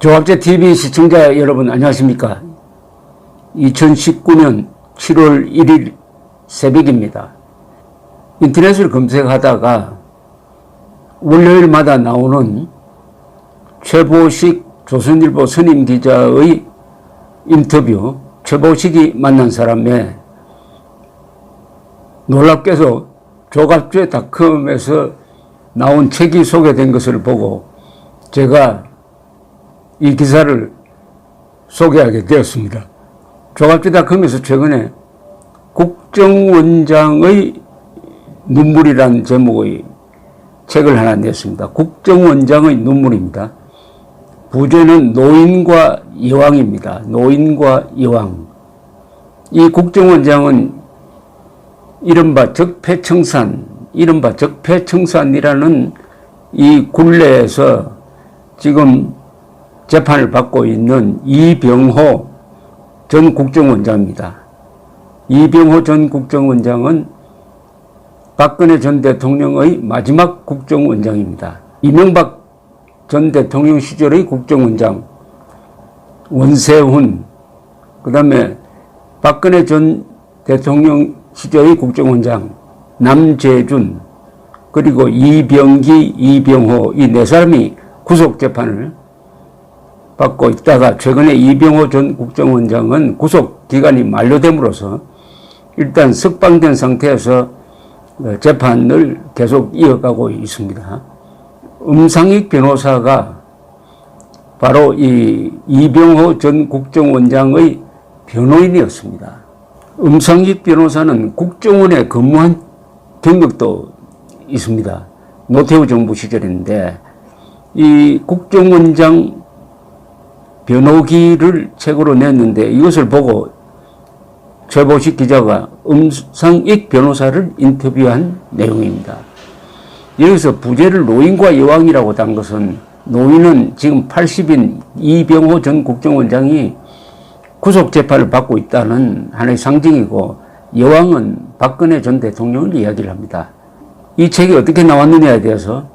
조합제TV 시청자 여러분 안녕하십니까. 2019년 7월 1일 새벽입니다. 인터넷을 검색하다가 월요일마다 나오는 최보식 조선일보 선임 기자의 인터뷰, 최보식이 만난 사람에 놀랍게도 조갑제닷컴에서 나온 책이 소개된 것을 보고 제가 이 기사를 소개하게 되었습니다. 조갑제닷컴에서 최근에 국정원장의 눈물이라는 제목의 책을 하나 냈습니다. 국정원장의 눈물입니다. 부제는 노인과 여왕입니다. 노인과 여왕. 이 국정원장은 이른바 적폐청산이라는 이 굴레에서 지금 재판을 받고 있는 이병호 전 국정원장입니다. 이병호 전 국정원장은 박근혜 전 대통령의 마지막 국정원장입니다. 이명박 전 대통령 시절의 국정원장 원세훈, 그 다음에 박근혜 전 대통령 시절의 국정원장 남재준, 그리고 이병기, 이병호 이 네 사람이 구속재판을 받고 있다가 최근에 이병호 전 국정원장은 구속기간이 만료됨으로써 일단 석방된 상태에서 재판을 계속 이어가고 있습니다. 음상익 변호사가 바로 이 이병호 전 국정원장의 변호인이었습니다. 음상익 변호사는 국정원에 근무한 경력도 있습니다. 노태우 정부 시절인데 이 국정원장 변호기를 책으로 냈는데 이것을 보고 최보식 기자가 음상익 변호사를 인터뷰한 내용입니다. 여기서 부제를 노인과 여왕이라고 단 것은 노인은 지금 80인 이병호 전 국정원장이 구속재판을 받고 있다는 하나의 상징이고 여왕은 박근혜 전 대통령을 이야기를 합니다. 이 책이 어떻게 나왔느냐에 대해서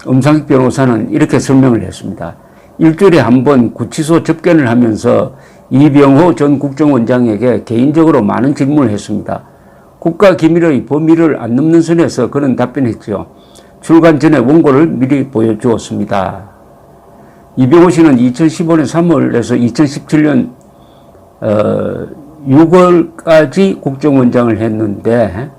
음상익 변호사는 이렇게 설명을 했습니다. 일주일에 한 번 구치소 접견을 하면서 이병호 전 국정원장에게 개인적으로 많은 질문을 했습니다. 국가기밀의 범위를 안 넘는 선에서 그는 답변했죠. 출간 전에 원고를 미리 보여주었습니다. 이병호 씨는 2015년 3월에서 2017년 6월까지 국정원장을 했는데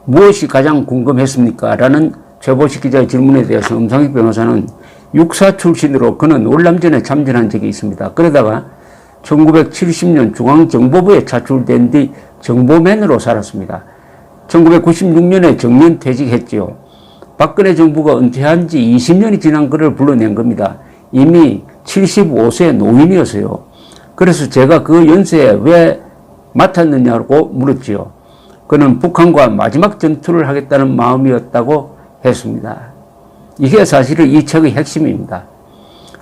무엇이 가장 궁금했습니까? 라는 최보식 기자의 질문에 대해서 음상익 변호사는 육사 출신으로 그는 월남전에 참전한 적이 있습니다. 그러다가 1970년 중앙정보부에 차출된 뒤 정보맨으로 살았습니다. 1996년에 정년 퇴직했지요. 박근혜 정부가 은퇴한 지 20년이 지난 그를 불러낸 겁니다. 이미 75세 노인이었어요. 그래서 제가 그 연세에 왜 맡았느냐고 물었지요. 그는 북한과 마지막 전투를 하겠다는 마음이었다고 했습니다. 이게 사실은 이 책의 핵심입니다.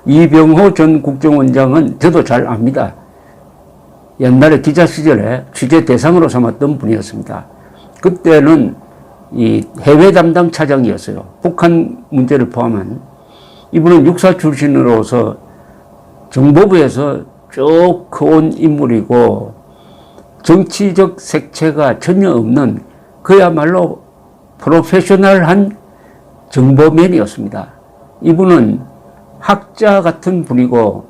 이병호 전 국정원장은 저도 잘 압니다. 옛날에 기자 시절에 취재 대상으로 삼았던 분이었습니다. 그때는 이 해외 담당 차장이었어요. 북한 문제를 포함한. 이분은 육사 출신으로서 정보부에서 쭉 커온 인물이고 정치적 색채가 전혀 없는 그야말로 프로페셔널한 정보맨이었습니다. 이분은 학자 같은 분이고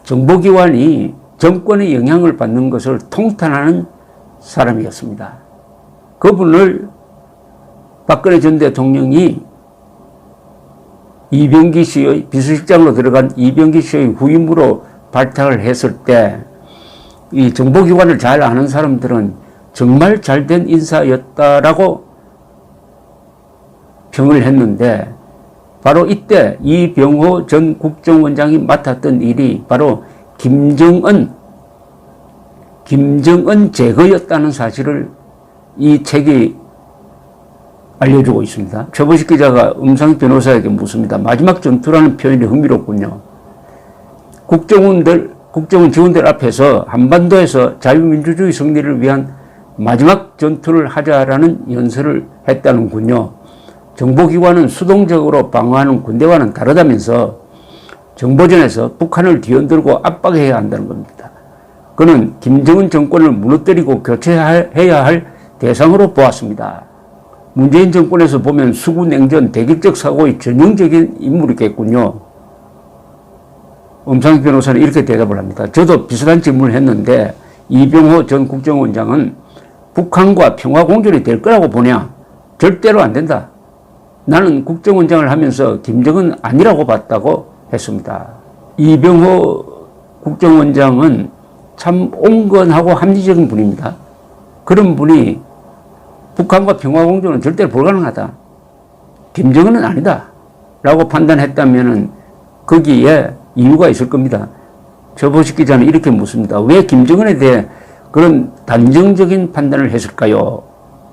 정보기관이 정권의 영향을 받는 것을 통탄하는 사람이었습니다. 그분을 박근혜 전 대통령이 이병기 씨의 비서실장으로 들어간 이병기 씨의 후임으로 발탁을 했을 때 이 정보기관을 잘 아는 사람들은 정말 잘된 인사였다라고 평을 했는데 바로 이때 이병호 전 국정원장이 맡았던 일이 바로 김정은 제거였다는 사실을 이 책이 알려주고 있습니다. 최보식 기자가 음상익 변호사에게 묻습니다. 마지막 전투라는 표현이 흥미롭군요. 국정원 직원들 앞에서 한반도에서 자유민주주의 승리를 위한 마지막 전투를 하자라는 연설을 했다는군요. 정보기관은 수동적으로 방어하는 군대와는 다르다면서 정보전에서 북한을 뒤흔들고 압박해야 한다는 겁니다. 그는 김정은 정권을 무너뜨리고 교체해야 할 대상으로 보았습니다. 문재인 정권에서 보면 수구냉전 대결적 사고의 전형적인 인물이겠군요. 엄상익 변호사는 이렇게 대답을 합니다. 저도 비슷한 질문을 했는데 이병호 전 국정원장은 북한과 평화공존이 될 거라고 보냐? 절대로 안 된다. 나는 국정원장을 하면서 김정은 아니라고 봤다고 했습니다. 이병호 국정원장은 참 온건하고 합리적인 분입니다. 그런 분이 북한과 평화공존은 절대로 불가능하다. 김정은은 아니다. 라고 판단했다면 거기에 이유가 있을 겁니다. 저보식 기자는 이렇게 묻습니다. 왜 김정은에 대해 그런 단정적인 판단을 했을까요?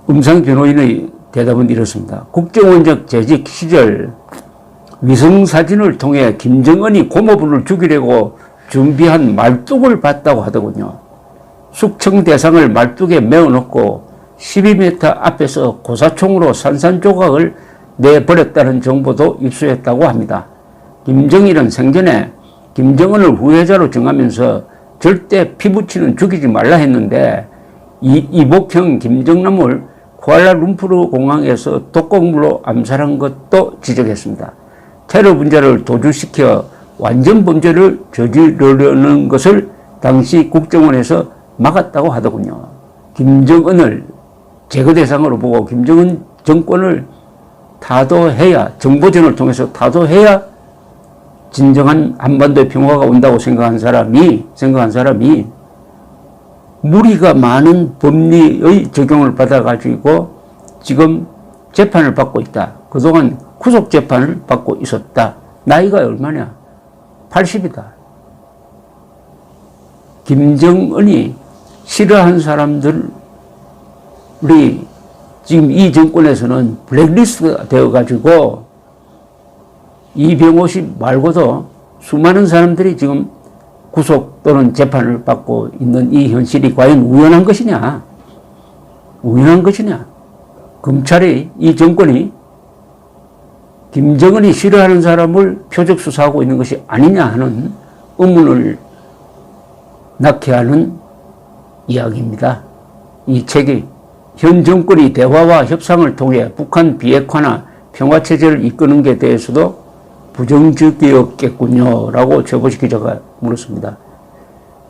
엄상익 변호인의 대답은 이렇습니다. 국정원장 재직 시절 위성사진을 통해 김정은이 고모부를 죽이려고 준비한 말뚝을 봤다고 하더군요. 숙청 대상을 말뚝에 메어놓고 12m 앞에서 고사총으로 산산조각을 내버렸다는 정보도 입수했다고 합니다. 김정일은 생전에 김정은을 후계자로 정하면서 절대 피부치는 죽이지 말라 했는데 이복형 김정남을 쿠알라룸푸르 공항에서 독극물로 암살한 것도 지적했습니다. 테러 분자를 도주시켜 완전 범죄를 저지르려는 것을 당시 국정원에서 막았다고 하더군요. 김정은을 제거 대상으로 보고 김정은 정권을 타도해야, 정보전을 통해서 타도해야 진정한 한반도의 평화가 온다고 생각한 사람이 무리가 많은 법리의 적용을 받아가지고 지금 재판을 받고 있다. 그동안 구속 재판을 받고 있었다. 나이가 얼마냐? 80이다. 김정은이 싫어하는 사람들이 지금 이 정권에서는 블랙리스트가 되어가지고 이병호 씨 말고도 수많은 사람들이 지금 구속 또는 재판을 받고 있는 이 현실이 과연 우연한 것이냐? 우연한 것이냐? 검찰이, 이 정권이 김정은이 싫어하는 사람을 표적 수사하고 있는 것이 아니냐 하는 의문을 낳게 하는 이야기입니다. 이 책이 현 정권이 대화와 협상을 통해 북한 비핵화나 평화체제를 이끄는 게 대해서도 부정적이었겠군요. 라고 최보식 기자가 물었습니다.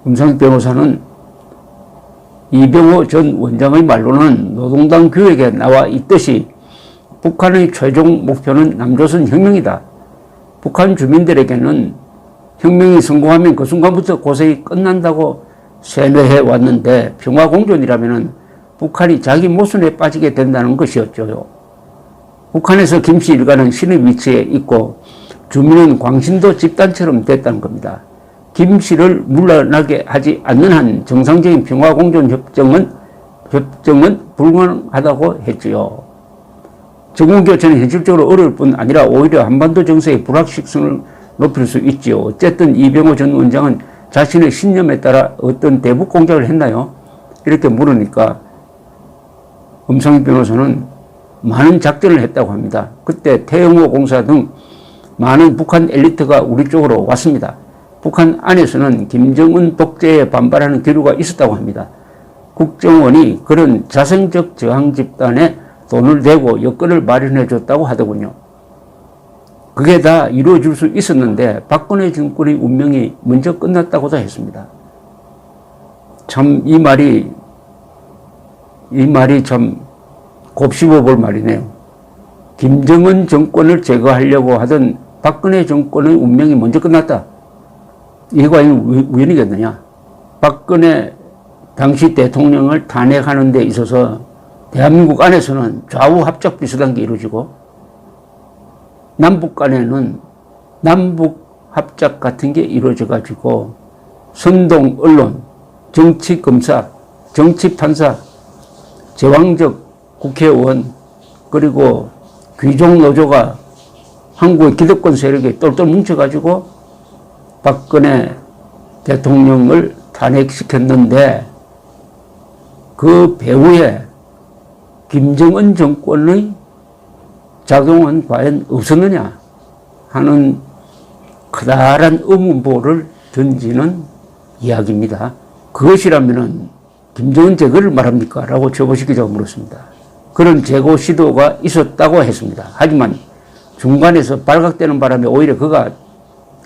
엄상익 변호사는 이병호 전 원장의 말로는 노동당 교육에 나와 있듯이 북한의 최종 목표는 남조선 혁명이다. 북한 주민들에게는 혁명이 성공하면 그 순간부터 고생이 끝난다고 세뇌해 왔는데 평화공존이라면 북한이 자기 모순에 빠지게 된다는 것이었죠. 북한에서 김씨 일가는 신의 위치에 있고 주민은 광신도 집단처럼 됐다는 겁니다. 김씨를 물러나게 하지 않는 한 정상적인 평화공존 협정은 불가능하다고 했지요. 정권교체는 현실적으로 어려울 뿐 아니라 오히려 한반도 정세의 불확실성을 높일 수 있지요. 어쨌든 이병호 전 원장은 자신의 신념에 따라 어떤 대북 공작을 했나요? 이렇게 물으니까 엄상익 변호사는 많은 작전을 했다고 합니다. 그때 태영호 공사 등 많은 북한 엘리트가 우리 쪽으로 왔습니다. 북한 안에서는 김정은 독재에 반발하는 기류가 있었다고 합니다. 국정원이 그런 자생적 저항 집단에 돈을 대고 여건을 마련해 줬다고 하더군요. 그게 다 이루어질 수 있었는데 박근혜 정권의 운명이 먼저 끝났다고도 했습니다. 참 이 말이 참 곱씹어 볼 말이네요. 김정은 정권을 제거하려고 하던 박근혜 정권의 운명이 먼저 끝났다. 이게 과연 우연이겠느냐? 박근혜 당시 대통령을 탄핵하는 데 있어서 대한민국 안에서는 좌우 합작 비슷한 게 이루어지고 남북 간에는 남북 합작 같은 게 이루어져 가지고 선동 언론, 정치 검사, 정치 판사, 제왕적 국회의원 그리고 귀족 노조가 한국의 기득권 세력에 똘똘 뭉쳐가지고 박근혜 대통령을 탄핵시켰는데 그 배후에 김정은 정권의 작용은 과연 없었느냐 하는 커다란 의문보를 던지는 이야기입니다. 그것이라면은 김정은 제거를 말합니까? 라고 최보식 기자가 물었습니다. 그런 제거 시도가 있었다고 했습니다. 하지만 중간에서 발각되는 바람에 오히려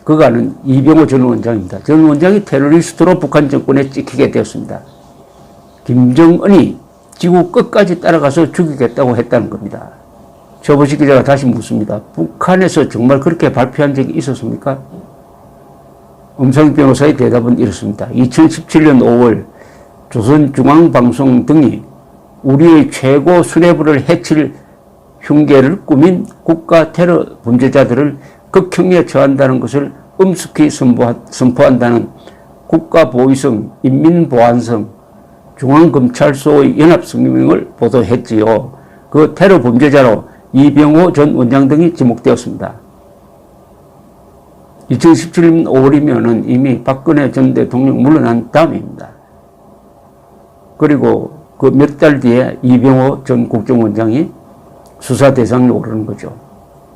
그가는 이병호 전 원장입니다. 전 원장이 테러리스트로 북한 정권에 찍히게 되었습니다. 김정은이 지구 끝까지 따라가서 죽이겠다고 했다는 겁니다. 최보식 기자가 다시 묻습니다. 북한에서 정말 그렇게 발표한 적이 있었습니까? 엄상익 변호사의 대답은 이렇습니다. 2017년 5월 조선중앙방송 등이 우리의 최고 수뇌부를 해칠 흉계를 꾸민 국가 테러 범죄자들을 극형에 처한다는 것을 엄숙히 선포한다는 국가보위성, 인민보안성, 중앙검찰소의 연합성명을 보도했지요. 그 테러 범죄자로 이병호 전 원장 등이 지목되었습니다. 2017년 5월이면은 이미 박근혜 전 대통령 물러난 다음입니다. 그리고 그 몇 달 뒤에 이병호 전 국정원장이 수사 대상에 오르는 거죠.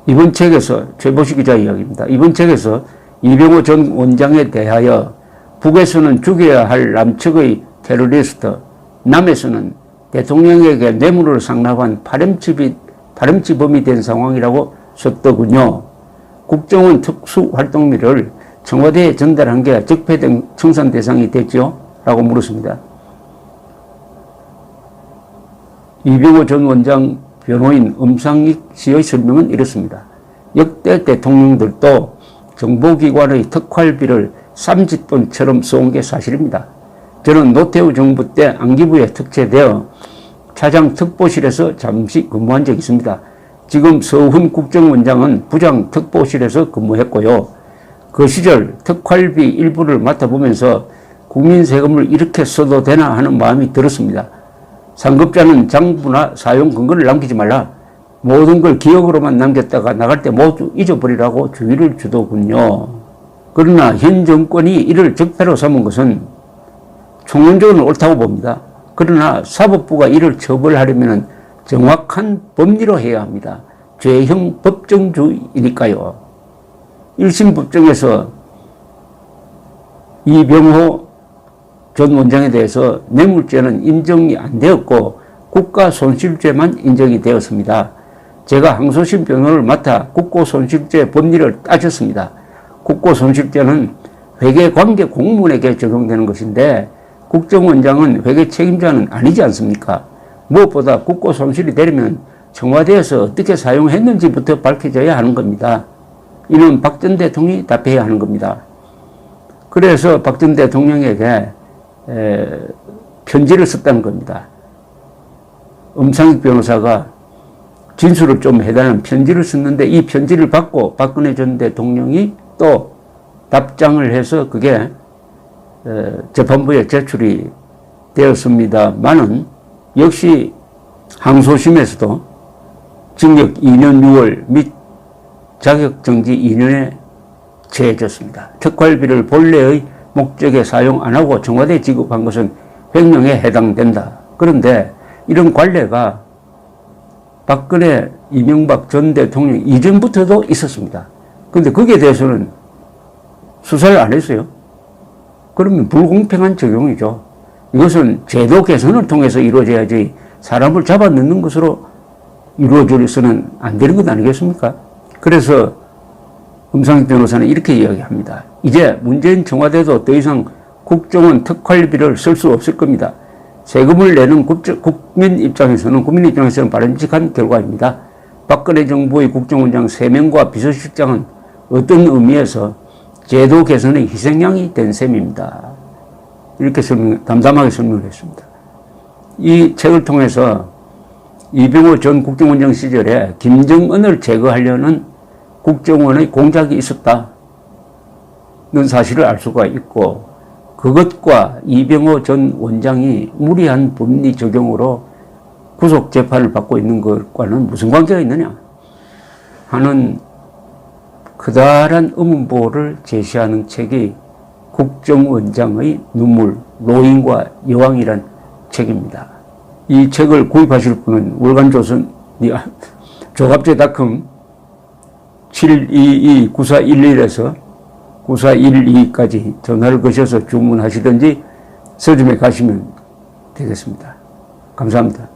이번 책에서 최보식 기자 이야기입니다. 이번 책에서 이병호 전 원장에 대하여 북에서는 죽여야 할 남측의 테러리스트, 남에서는 대통령에게 뇌물을 상납한 파렴치범이 된 상황이라고 썼더군요. 국정원 특수활동비를 청와대에 전달한 게 적폐 청산 대상이 됐죠? 라고 물었습니다. 이병호 전 원장 변호인 엄상익 씨의 설명은 이렇습니다. 역대 대통령들도 정보기관의 특활비를 쌈짓돈처럼 쏘은 게 사실입니다. 저는 노태우 정부 때 안기부에 특채되어 차장 특보실에서 잠시 근무한 적이 있습니다. 지금 서훈 국정원장은 부장 특보실에서 근무했고요. 그 시절 특활비 일부를 맡아보면서 국민 세금을 이렇게 써도 되나 하는 마음이 들었습니다. 상급자는 장부나 사용 근거를 남기지 말라. 모든 걸 기억으로만 남겼다가 나갈 때 모두 잊어버리라고 주의를 주더군요. 그러나 현 정권이 이를 적폐로 삼은 것은 총론적으로는 옳다고 봅니다. 그러나 사법부가 이를 처벌하려면 정확한 법리로 해야 합니다. 죄형 법정주의니까요. 1심 법정에서 이병호 전 원장에 대해서 뇌물죄는 인정이 안 되었고 국가손실죄만 인정이 되었습니다. 제가 항소심 변호를 맡아 국고손실죄 법리를 따졌습니다. 국고손실죄는 회계관계 공무원에게 적용되는 것인데 국정원장은 회계 책임자는 아니지 않습니까? 무엇보다 국고손실이 되려면 청와대에서 어떻게 사용했는지부터 밝혀져야 하는 겁니다. 이는 박 전 대통령이 답해야 하는 겁니다. 그래서 박 전 대통령에게 편지를 썼다는 겁니다. 엄상익 변호사가 진술을 좀 해달라는 편지를 썼는데 이 편지를 받고 박근혜 전 대통령이 또 답장을 해서 그게 재판부에 제출이 되었습니다만은 역시 항소심에서도 징역 2년 6월 및 자격정지 2년에 처해졌습니다. 특활비를 본래의 목적에 사용 안 하고 청와대에 지급한 것은 횡령에 해당된다. 그런데 이런 관례가 박근혜, 이명박 전 대통령 이전부터도 있었습니다. 그런데 거기에 대해서는 수사를 안 했어요. 그러면 불공평한 적용이죠. 이것은 제도 개선을 통해서 이루어져야지 사람을 잡아 넣는 것으로 이루어져서는 안 되는 것 아니겠습니까? 그래서 엄상익 변호사는 이렇게 이야기합니다. 이제 문재인 청와대도 더 이상 국정원 특활비를 쓸 수 없을 겁니다. 세금을 내는 국민 입장에서는 바람직한 결과입니다. 박근혜 정부의 국정원장 3명과 비서실장은 어떤 의미에서 제도 개선의 희생양이 된 셈입니다. 이렇게 담담하게 설명을 했습니다. 이 책을 통해서 이병호 전 국정원장 시절에 김정은을 제거하려는 국정원의 공작이 있었다는 사실을 알 수가 있고 그것과 이병호 전 원장이 무리한 법리 적용으로 구속 재판을 받고 있는 것과는 무슨 관계가 있느냐 하는 커다란 의문보를 제시하는 책이 국정원장의 눈물, 노인과 여왕이란 책입니다. 이 책을 구입하실 분은 월간조선 조갑제닷컴 722-9411에서 9412까지 전화를 거셔서 주문하시든지 서점에 가시면 되겠습니다. 감사합니다.